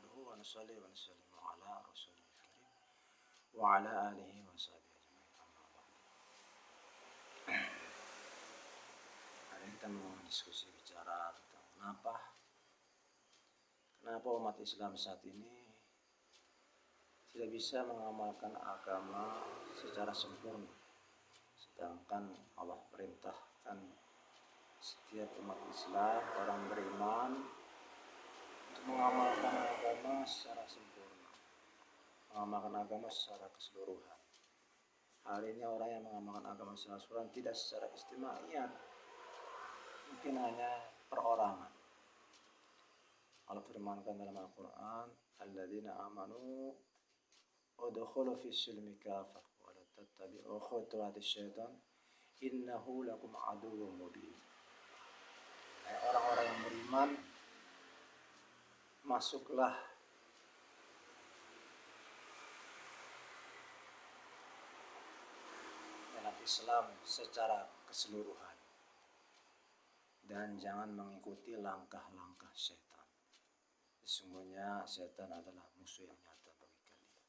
نحمده ونصلي ونسلم على رسوله الكريم وعلى آله وصحبه أجمعين. Amma ba'd. Hari ini kita mau diskusi bicara tentang kenapa umat Islam saat ini tidak bisa mengamalkan agama secara sempurna, sedangkan Allah perintahkan setiap umat Islam, orang beriman, untuk mengamalkan agama secara sempurna, mengamalkan agama secara keseluruhan. Hari ini orang yang mengamalkan agama secara keseluruhan tidak secara istimaiyat, mungkin hanya perorangan. Allah firmankan dalam Al-Quran, alladzina amanu udkhulu fis silmi kafah wa la tattabi'u khutuwatis syaitan innahu lakum aduwwun mubin. Orang-orang yang beriman, masuklah dalam Islam secara keseluruhan dan jangan mengikuti langkah-langkah setan. Sesungguhnya setan adalah musuh yang nyata bagi kalian.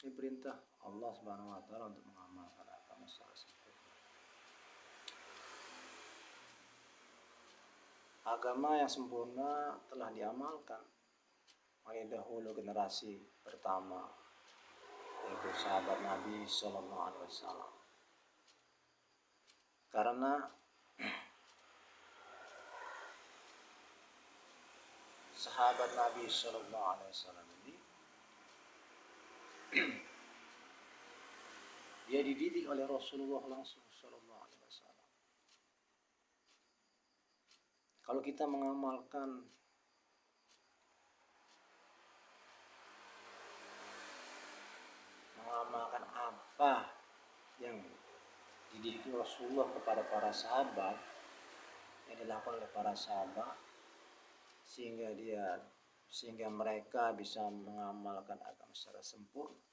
Ini perintah Allah Subhanahu wa taala untuk mengamalkan agama secara sempurna. Agama yang sempurna telah diamalkan oleh dahulu generasi pertama, yaitu sahabat Nabi Sallallahu Alaihi Wasallam. Karena sahabat Nabi Sallallahu Alaihi Wasallam ini dia dididik oleh Rasulullah langsung Sallallahu Alaihi Wasallam. Kalau kita mengamalkan apa yang dididik Rasulullah kepada para sahabat, yang dilakukan oleh para sahabat, sehingga mereka bisa mengamalkan agama secara sempurna,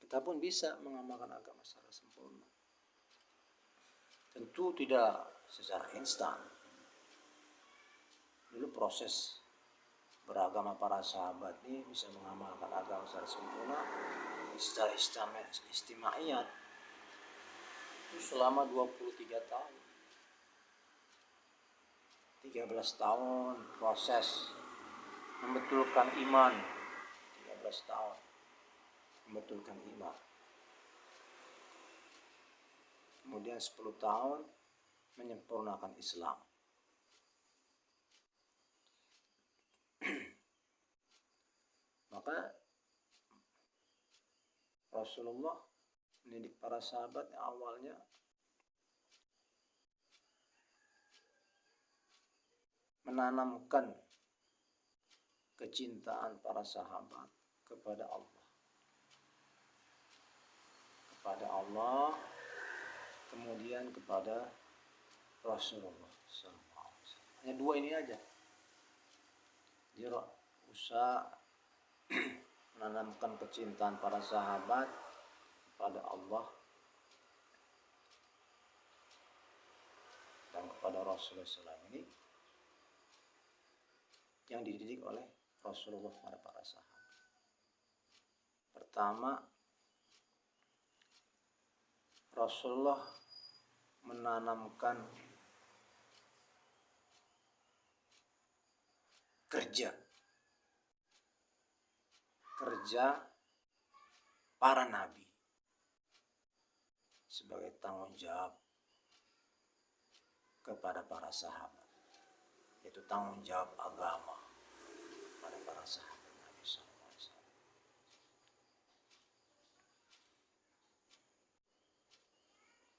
kita pun bisa mengamalkan agama secara sempurna. Tentu tidak secara instan. Dulu proses beragama para sahabat ini bisa mengamalkan agama secara sempurna secara istimaiyat itu selama 23 tahun. 13 tahun proses membetulkan iman, 13 tahun membetulkan iman. Kemudian 10 tahun menyempurnakan Islam. Maka Rasulullah mendidik para sahabat yang awalnya menanamkan kecintaan para sahabat kepada Allah, kemudian kepada Rasulullah SAW. Hanya dua ini aja. Dia usaha menanamkan kecintaan para sahabat kepada Allah dan kepada Rasulullah SAW ini yang dididik oleh Rasulullah kepada para sahabat. Pertama, Rasulullah menanamkan kerja para nabi sebagai tanggung jawab kepada para sahabat, yaitu tanggung jawab agama pada para sahabat Nabi SAW.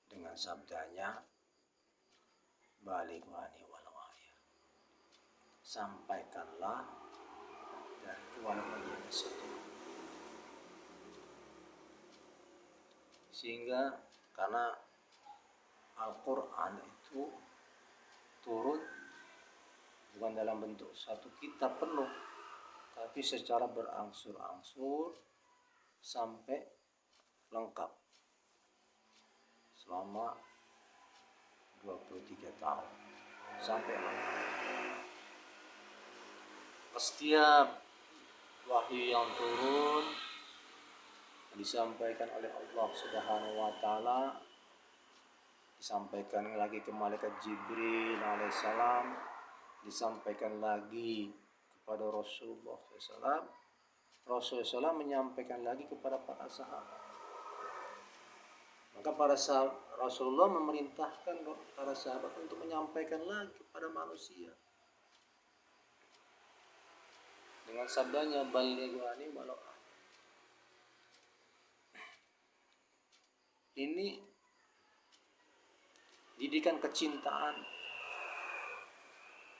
Dengan sabdanya, balighu anni walau ayah, sampaikanlah dari walaupun hanya sedikit. Sehingga karena Al-Quran itu turun bukan dalam bentuk satu kitab penuh, tapi secara berangsur-angsur sampai lengkap selama 23 tahun sampai lengkap. setiap wahyu yang turun disampaikan oleh Allah Subhanahu wa taala, disampaikan lagi ke malaikat Jibril alaihissalam, disampaikan lagi kepada Rasulullah SAW. Rasulullah SAW menyampaikan lagi kepada para sahabat. Maka Rasulullah memerintahkan para sahabat untuk menyampaikan lagi kepada manusia dengan sabdanya balighu anni walau ayah. Ini didikan kecintaan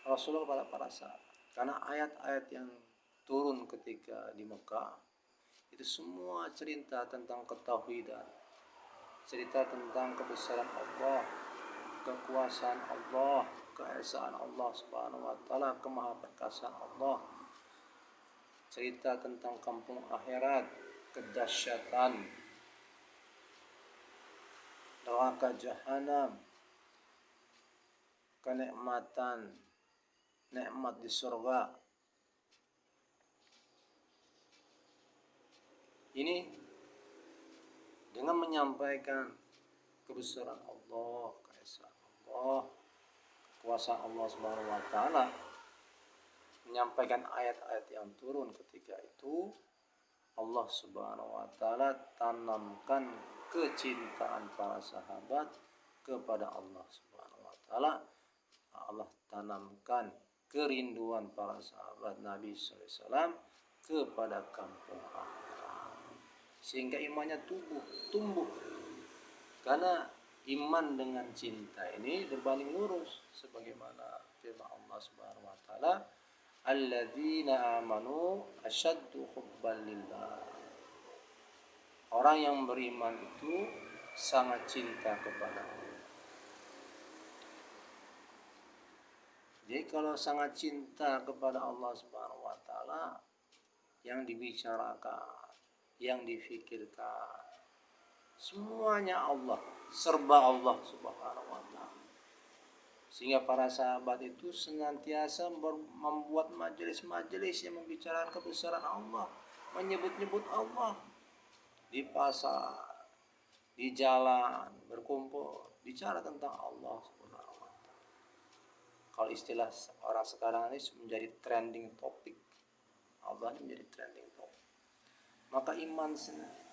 Rasulullah kepada para sahabat, karena ayat-ayat yang turun ketika di Mekah itu semua cerita tentang ketauhidan, cerita tentang kebesaran Allah, kekuasaan Allah, keesaan Allah Subhanahu wa taala, kemahaperkasaan Allah, cerita tentang kampung akhirat, kedahsyatan neraka jahanam, kenikmatan nikmat di surga. Ini dengan menyampaikan kebesaran Allah, keesaan Allah, kekuasaan Allah Subhanahu wa taala, menyampaikan ayat-ayat yang turun ketika itu, Allah Subhanahu wa taala tanamkan kecintaan para sahabat kepada Allah Subhanahu wa taala. Allah tanamkan kerinduan para sahabat Nabi sallallahu alaihi wasallam kepada kampung akhirat, sehingga imannya tumbuh. Karena iman dengan cinta ini berbanding lurus, sebagaimana firman Allah Subhanahu wa taala, alladzina amanu asyaddu hubban lillah. Orang yang beriman itu sangat cinta kepada Allah. Jadi kalau sangat cinta kepada Allah Subhanahu wa taala, yang dibicarakan, yang difikirkan, semuanya Allah, serba Allah Subhanahu wa taala. Sehingga para sahabat itu senantiasa membuat majelis-majelis yang membicarakan kebesaran Allah, menyebut-nyebut Allah di pasar, di jalan, berkumpul, bicara tentang Allah Subhanahu wa taala. Kalau istilah orang sekarang ini menjadi trending topik, Allah ini menjadi trending topik. Maka iman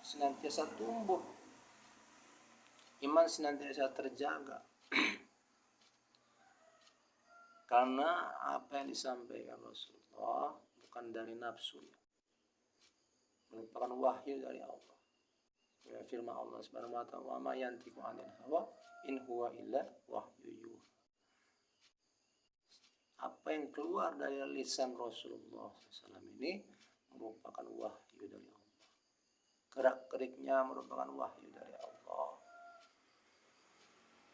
senantiasa tumbuh, iman senantiasa terjaga. Karena apa yang disampaikan Rasulullah bukan dari nafsu, merupakan wahyu dari Allah. Firman Allah Subhanahu wa taala, "Wa ma yantiqu 'anil hawa in huwa illa wahyu yuha." Apa yang keluar dari lisan Rasulullah SAW ini merupakan wahyu dari Allah. Gerak-geriknya merupakan wahyu dari Allah.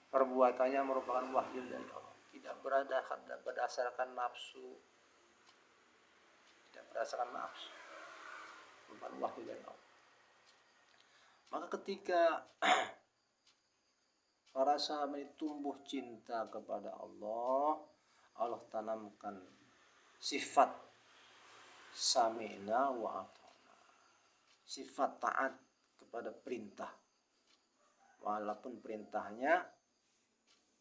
Perbuatannya merupakan wahyu dari Allah. Tidak berdasarkan nafsu. Tidak berdasarkan nafsu. Merupakan wahyu dari Allah. Maka ketika para sahabat tumbuh cinta kepada Allah, Allah tanamkan sifat sami'na wa ata'na, sifat taat kepada perintah, walaupun perintahnya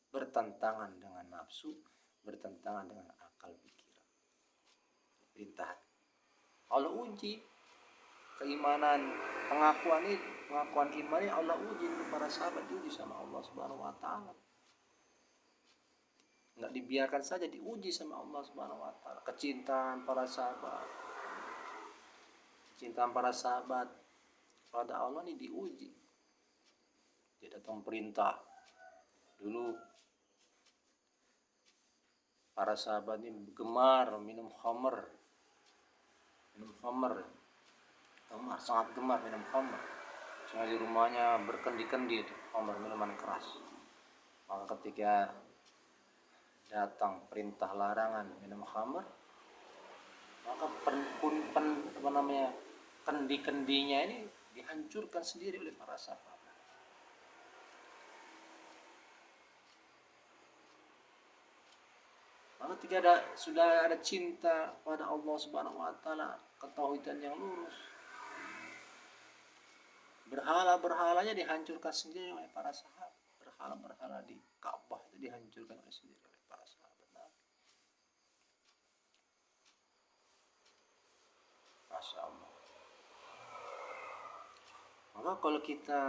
bertentangan dengan nafsu, bertentangan dengan akal pikiran. Perintah Allah uji keimanan, pengakuan iman ini Allah uji para sahabat, diuji sama Allah Subhanahu wa taala. Enggak dibiarkan saja, diuji sama Allah Subhanahu wa taala. Kecintaan para sahabat pada Allah ini diuji. Dia datang perintah. Dulu para sahabat ini gemar minum khamr. Sangat gemar minum khamr. Sehingga di rumahnya berkendi-kendi itu khamr, minuman keras. Maka ketika datang perintah larangan minum khamr, maka kendi-kendinya ini dihancurkan sendiri oleh para sahabat. Maka sudah ada cinta pada Allah Subhanahu wa taala, ketauhidan yang lurus. Berhala-berhalanya dihancurkan sendiri oleh para sahabat. Berhala-berhala di Ka'bah itu dihancurkan sendiri oleh para sahabat. Masya Allah. Maka kalau kita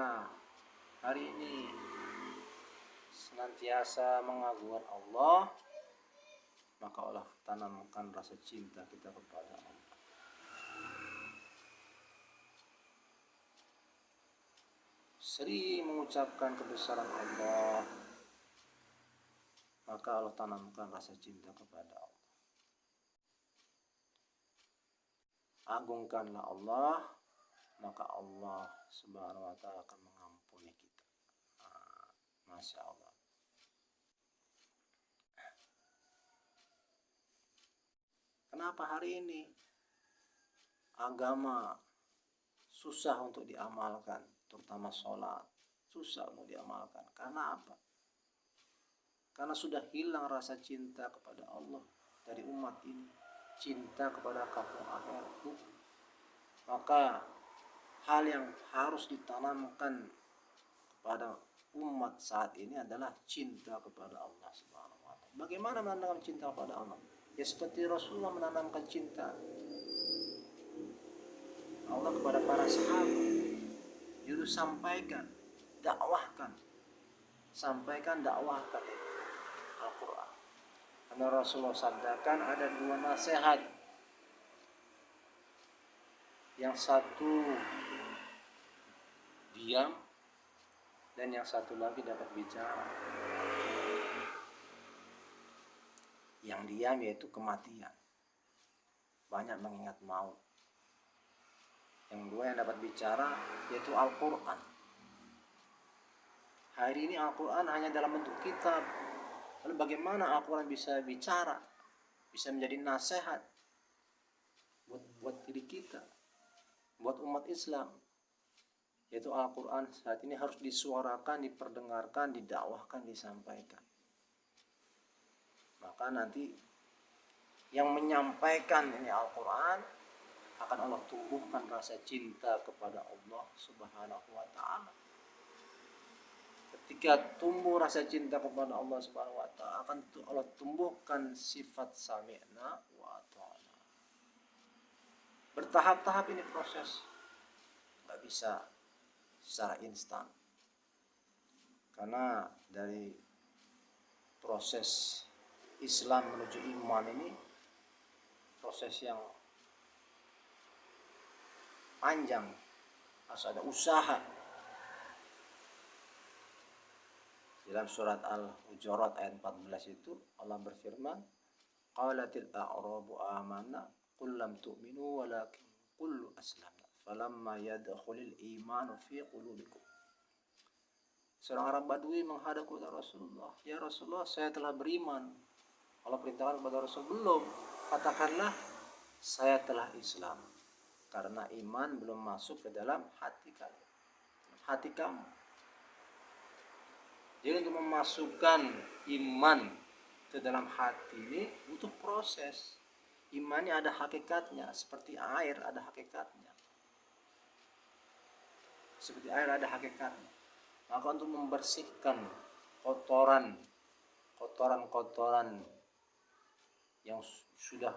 hari ini senantiasa mengagungkan Allah, maka Allah tanamkan rasa cinta kita kepada Allah. Sering mengucapkan kebesaran Allah, maka Allah tanamkan rasa cinta kepada Allah. Agungkanlah Allah, maka Allah Subhanahu wa taala akan mengampuni kita. Masya Allah. Kenapa hari ini agama susah untuk diamalkan, terutama sholat susah untuk diamalkan? Karena apa? Karena sudah hilang rasa cinta kepada Allah dari umat ini, cinta kepada kampung akhirat. Maka hal yang harus ditanamkan kepada umat saat ini adalah cinta kepada Allah Subhanahu wa taala. Bagaimana menanamkan cinta kepada Allah? Ya seperti Rasulullah menanamkan cinta Allah kepada para sahabat. Juru sampaikan, dakwahkan Al-Quran. Karena Rasulullah sabdakan ada 2 nasihat. Yang satu diam dan yang satu lagi dapat bicara. Yang diam yaitu kematian, banyak mengingat maut. Yang dua yang dapat bicara yaitu Al-Quran. Hari ini Al-Quran hanya dalam bentuk kitab. Lalu bagaimana Al-Quran bisa bicara, bisa menjadi nasihat buat diri kita, buat umat Islam? Yaitu Al-Quran saat ini harus disuarakan, diperdengarkan, didakwahkan, disampaikan. Maka nanti yang menyampaikan ini Al-Quran akan Allah tumbuhkan rasa cinta kepada Allah Subhanahu wa taala. Ketika tumbuh rasa cinta kepada Allah Subhanahu wa taala, akan Allah tumbuhkan sifat sami'na wa ata'na. Bertahap-tahap ini proses, nggak bisa secara instan. Karena dari proses Islam menuju iman ini proses yang panjang, harus ada usaha. Dalam surat Al-Hujurat ayat 14 itu Allah berfirman, qalatil a'rabu amanna qul lam tu'minu walakin qul aslamna falamma yadkhulul imanu fi qulubikum. Seorang Arab Badui menghadap kepada Rasulullah, ya Rasulullah, saya telah beriman. Allah perintahkan kepada Rasul, belum, katakanlah saya telah Islam, karena iman belum masuk ke dalam hati kamu. Jadi untuk memasukkan iman ke dalam hati ini butuh proses. Iman ini ada hakikatnya, seperti air ada hakikatnya. Maka untuk membersihkan kotoran yang sudah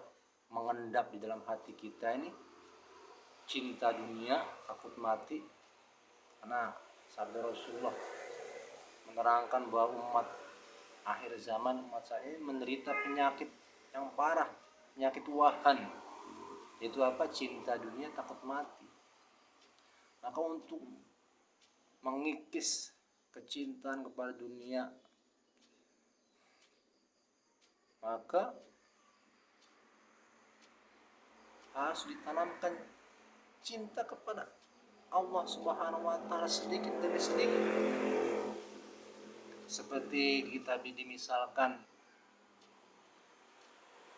mengendap di dalam hati kita ini, cinta dunia, takut mati. Karena sabda Rasulullah menerangkan bahwa umat akhir zaman, umat saya ini menderita penyakit yang parah, penyakit wahan. Itu apa? Cinta dunia, takut mati. Maka untuk mengikis kecintaan kepada dunia, maka harus ditanamkan cinta kepada Allah Subhanahu wa taala sedikit demi sedikit. Seperti kita misalkan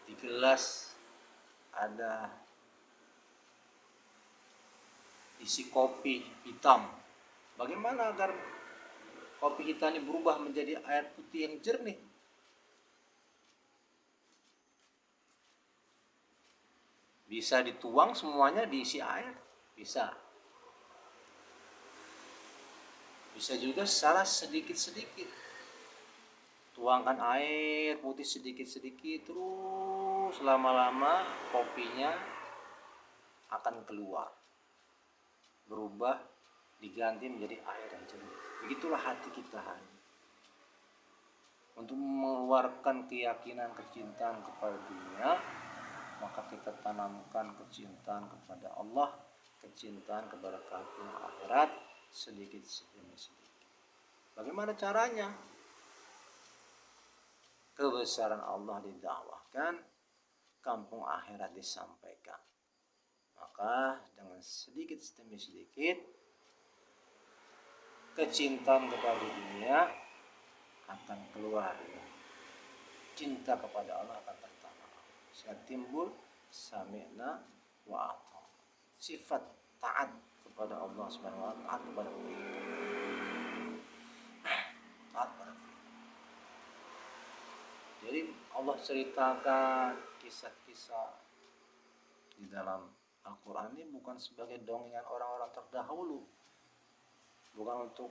di gelas ada isi kopi hitam. Bagaimana agar kopi hitam ini berubah menjadi air putih yang jernih? Bisa dituang semuanya diisi air, bisa. Bisa juga secara sedikit-sedikit. Tuangkan air putih sedikit-sedikit, terus lama-lama kopinya akan keluar, berubah, diganti menjadi air yang jernih. Begitulah hati kita hari. Untuk mengeluarkan keyakinan kecintaan kepada dunia, maka kita tanamkan kecintaan kepada Allah, kecintaan kepada kehidupan akhirat sedikit demi sedikit. Bagaimana caranya? Kebesaran Allah didakwahkan, kampung akhirat disampaikan. Maka dengan sedikit demi sedikit kecintaan kepada dunia akan keluar. Cinta kepada Allah akan tertanam. Sehingga timbul sami'na wa ata'na. Sifat taat kepada Allah Subhanahu wa taala, taat kepada perintah. Taat kepada perintah. Jadi Allah ceritakan kisah-kisah di dalam Al-Quran ini bukan sebagai dongengan orang-orang terdahulu, bukan untuk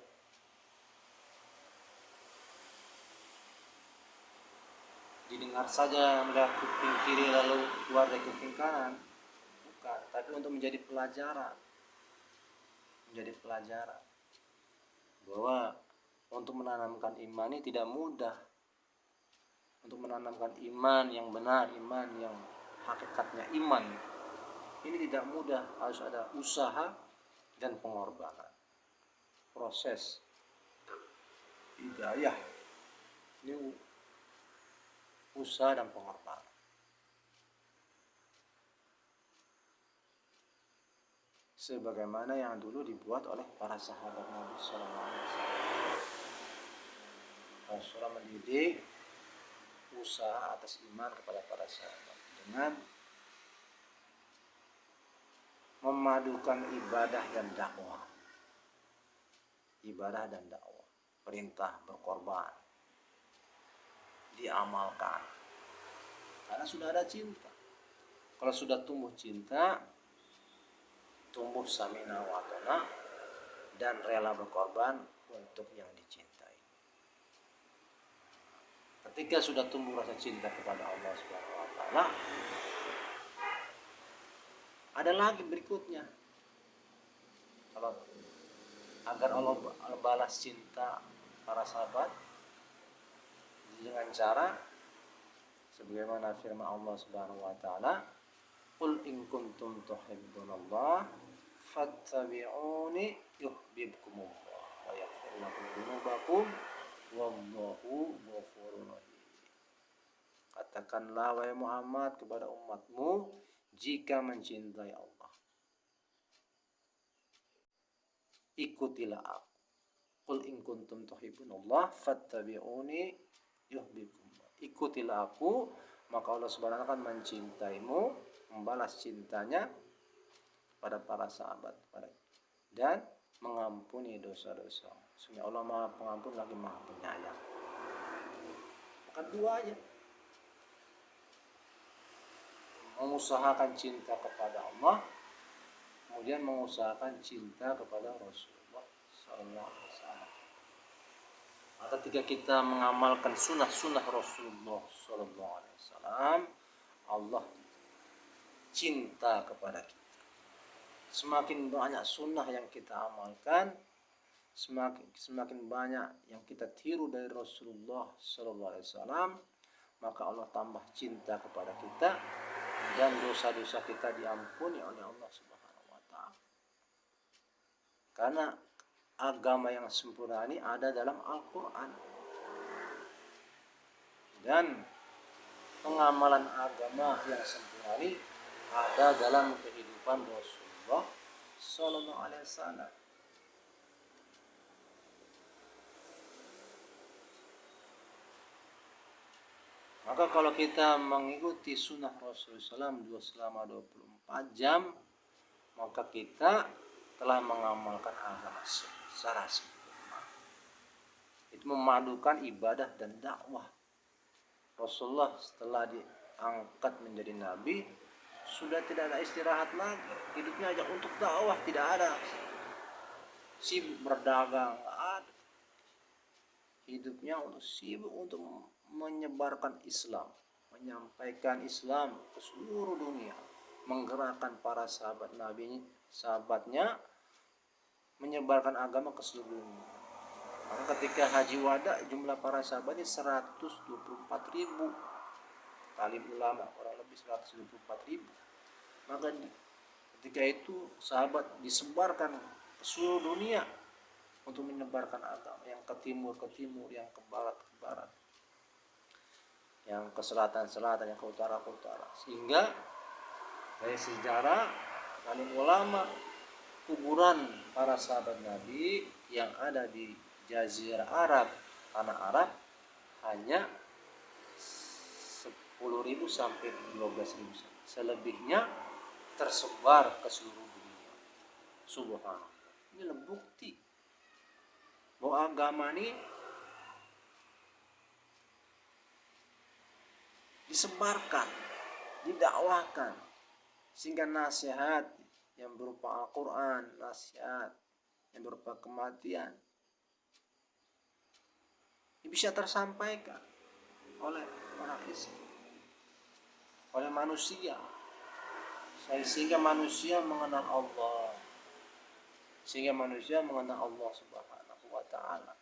didengar saja melihat kuping kiri lalu keluar dari kuping kanan, bukan, tapi untuk menjadi pelajaran bahwa untuk menanamkan iman ini tidak mudah. Untuk menanamkan iman yang benar, iman yang hakikatnya iman, ini tidak mudah, harus ada usaha dan pengorbanan. Proses hidayah ini usaha dan pengorbanan. Sebagaimana yang dulu dibuat oleh para sahabat Nabi Sallallahu Alaihi Wasallam. Rasulullah mendidik usaha atas iman kepada para sahabat dengan memadukan ibadah dan dakwah. Perintah berkorban diamalkan karena sudah ada cinta. Kalau sudah tumbuh cinta, tumbuh sami'na wa ata'na dan rela berkorban untuk yang dicintai. Ketika sudah tumbuh rasa cinta kepada Allah Subhanahu wa taala, ada lagi berikutnya. Kalau agar Allah balas cinta para sahabat dengan cara sebagaimana firman Allah Subhanahu wa taala, "Qul in kuntum tuhibbunallah fattabi'uni yuhibbukumullah wa yaghfir lakum dzunubakum wallahu ghafurur rahim." Katakanlah wahai Muhammad kepada umatmu, jika mencintai Allah, ikutilah aku. Qul in kuntum tuhibbunallah fattabi'uni yuhibbukumullah. Ikutilah aku, maka Allah Subhanahu wa taala akan mencintaimu, membalas cintanya pada para sahabat dan mengampuni dosa-dosa. Sesungguhnya Allah Maha Pengampun lagi Maha Penyayang. Maka dua aja. Mengusahakan cinta kepada Allah, kemudian mengusahakan cinta kepada Rasulullah Sallallahu Alaihi Wasallam. Maka ketika kita mengamalkan sunnah-sunnah Rasulullah Sallallahu Alaihi Wasallam, Allah cinta kepada kita. Semakin banyak sunnah yang kita amalkan, semakin banyak yang kita tiru dari Rasulullah Sallallahu Alaihi Wasallam, maka Allah tambah cinta kepada kita dan dosa-dosa kita diampuni oleh Allah Subhanahu wa taala. Karena agama yang sempurna ini ada dalam Al-Qur'an. Dan pengamalan agama yang sempurna ini ada dalam kehidupan Rasulullah Sallallahu Alaihi Wasallam. Maka kalau kita mengikuti sunnah Rasulullah SAW selama 24 jam, maka kita telah mengamalkan agama secara sempurna. Itu memadukan ibadah dan dakwah. Rasulullah setelah diangkat menjadi nabi sudah tidak ada istirahat lagi. Hidupnya aja untuk dakwah, tidak ada sibuk berdagang, nggak ada. Hidupnya untuk sibuk untuk menyebarkan Islam, menyampaikan Islam ke seluruh dunia, menggerakkan para sahabat Nabi, sahabatnya menyebarkan agama ke seluruh dunia. Maka ketika haji wada jumlah para sahabatnya 124.000, alim ulama kurang lebih 124.000. Maka ketika itu sahabat disebarkan ke seluruh dunia untuk menyebarkan agama, yang ke timur, yang ke barat, yang ke selatan, yang ke utara. Sehingga dari sejarah alim ulama, kuburan para sahabat Nabi yang ada di Jazirah Arab, tanah Arab, hanya 10.000 sampai 12.000. Selebihnya tersebar ke seluruh dunia. Subhanallah. Ini bukti bahwa agama ini disebarkan, didakwakan, sehingga nasihat yang berupa Al-Quran, nasihat yang berupa kematian bisa tersampaikan oleh orang Islam, oleh manusia, sehingga manusia mengenal Allah, Allah Subhanahu wa Ta'ala.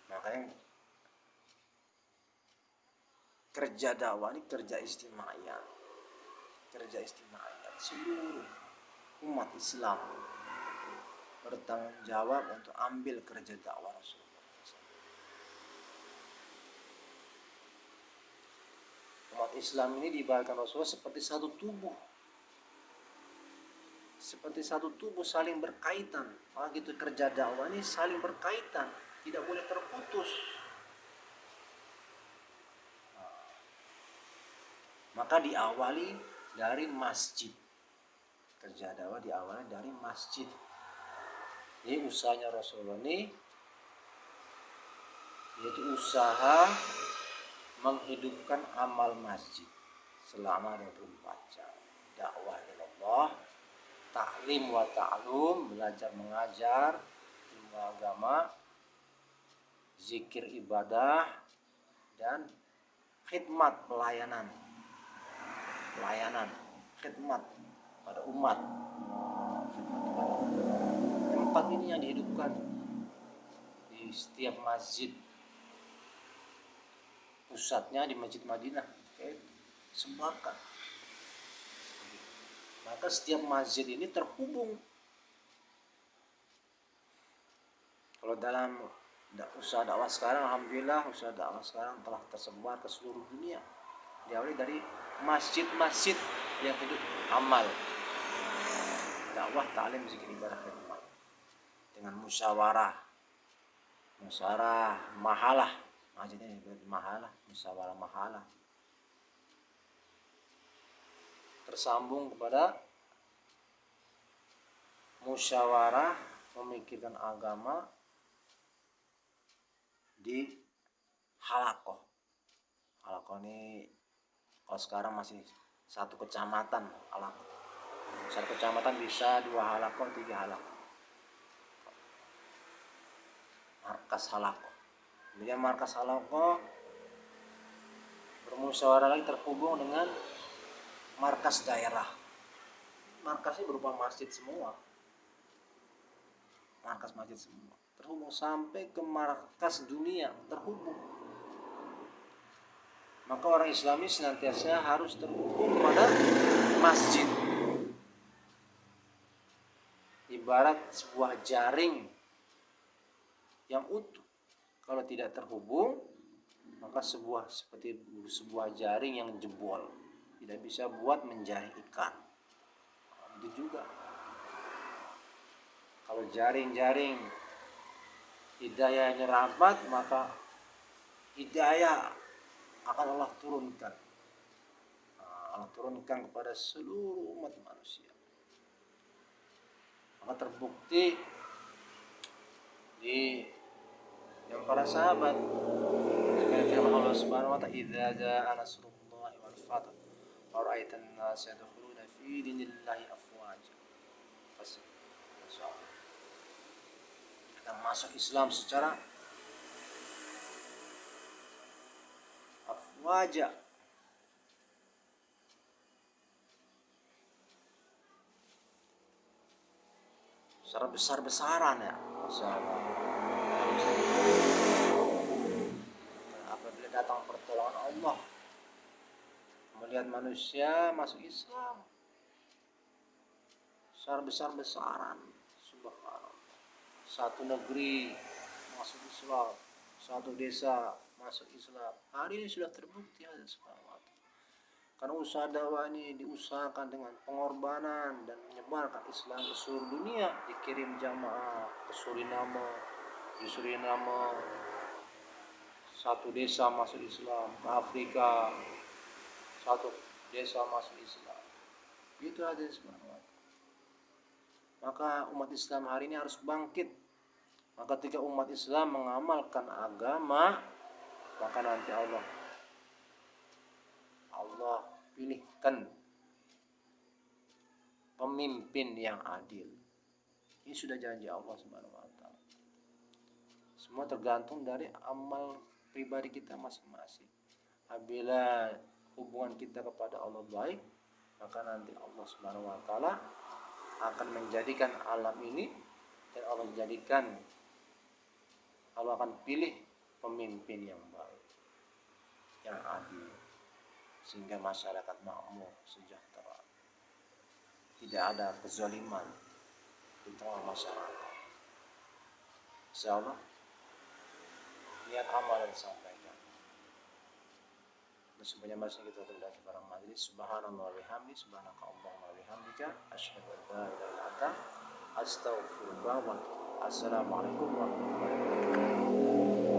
Makanya kerja dakwah ini kerja istimewa, seluruh umat Islam bertanggung jawab untuk ambil kerja dakwah Rasulullah. Umat Islam ini diibaratkan Rasulullah seperti satu tubuh, saling berkaitan. Maka gitu kerja dakwah ini saling berkaitan, tidak boleh terputus. Maka diawali dari masjid. Kerja dakwah diawali dari masjid. Jadi usahanya Rasulullah ini yaitu usaha menghidupkan amal masjid selama 24 jam. Dakwah ilallah, ta'lim wa ta'lum, belajar mengajar ilmu agama, zikir ibadah, dan khidmat pelayanan khidmat pada umat. Empat ini yang dihidupkan di setiap masjid. Pusatnya di Masjid Madinah, sebarkan. Maka setiap masjid ini terhubung. Kalau dalam usaha dakwah sekarang, alhamdulillah usaha dakwah sekarang telah tersebar ke seluruh dunia. Diawali dari masjid-masjid yang hidup amal, dakwah, ta'lim, zikir, ibadah, khidmat, dengan musyawarah mahalah. Masjidnya mahalah, musyawarah mahalah, tersambung kepada musyawarah memikirkan agama di halaqah. Halaqah ini kalau sekarang masih satu kecamatan halaqah. Satu kecamatan bisa 2 halaqah, 3 halaqah. Markas halaqah. Kemudian markas halaqah bermusyawarah lagi, terhubung dengan markas daerah. Markasnya berupa masjid semua. Terhubung sampai ke markas dunia, terhubung. Maka orang Islami senantiasa harus terhubung pada masjid. Ibarat sebuah jaring yang utuh. Kalau tidak terhubung, maka seperti sebuah jaring yang jebol, tidak bisa buat menjaring ikan. Itu juga. Kalau jaring hidayahnya rapat, maka hidayah akan Allah turunkan. Allah turunkan kepada seluruh umat manusia. Maka terbukti di yang para sahabat dengan firman Allah Subhanahu wa ta'ala, idza jaa nasrullahi wal kaffatan wa ra'aitan nasa yadkhuluna fi dinillahi afwaja. Pasti insyaallah kita masuk Islam secara afwaja. Secara besar-besaran ya. Masalah apabila datang pertolongan Allah, melihat manusia masuk Islam secara besar-besaran, subhanallah. Satu negeri masuk Islam, satu desa masuk Islam. Hari ini sudah terbukti ada subhanallah. Karena usaha dakwah ini diusahakan dengan pengorbanan dan menyebarkan Islam ke seluruh dunia. Dikirim jamaah ke Suriname, di Suriname satu desa masuk Islam, ke Afrika satu desa masuk Islam. Itu aja subhanallah. Maka umat Islam hari ini harus bangkit. Maka ketika umat Islam mengamalkan agama, maka nanti Allah pilihkan pemimpin yang adil. Ini sudah janji Allah Subhanahu wa taala. Semua tergantung dari amal pribadi kita masing-masing. Apabila hubungan kita kepada Allah baik, maka nanti Allah Subhanahu wa taala akan menjadikan alam ini, dan Allah akan pilih pemimpin yang baik, yang adil, sehingga masyarakat makmur, sejahtera. Tidak ada kezaliman di tengah masyarakat. Insyaallah niat amal yang disampaikan. Dan semuanya masih kita terdapat barang majlis. Subhanallah wa bihamdi, subhanaka Allahumma wa bihamdika, asyhadu an la ilaha illa anta, astaghfiruka wa atubu ilaik. Assalamualaikum warahmatullahi wabarakatuh.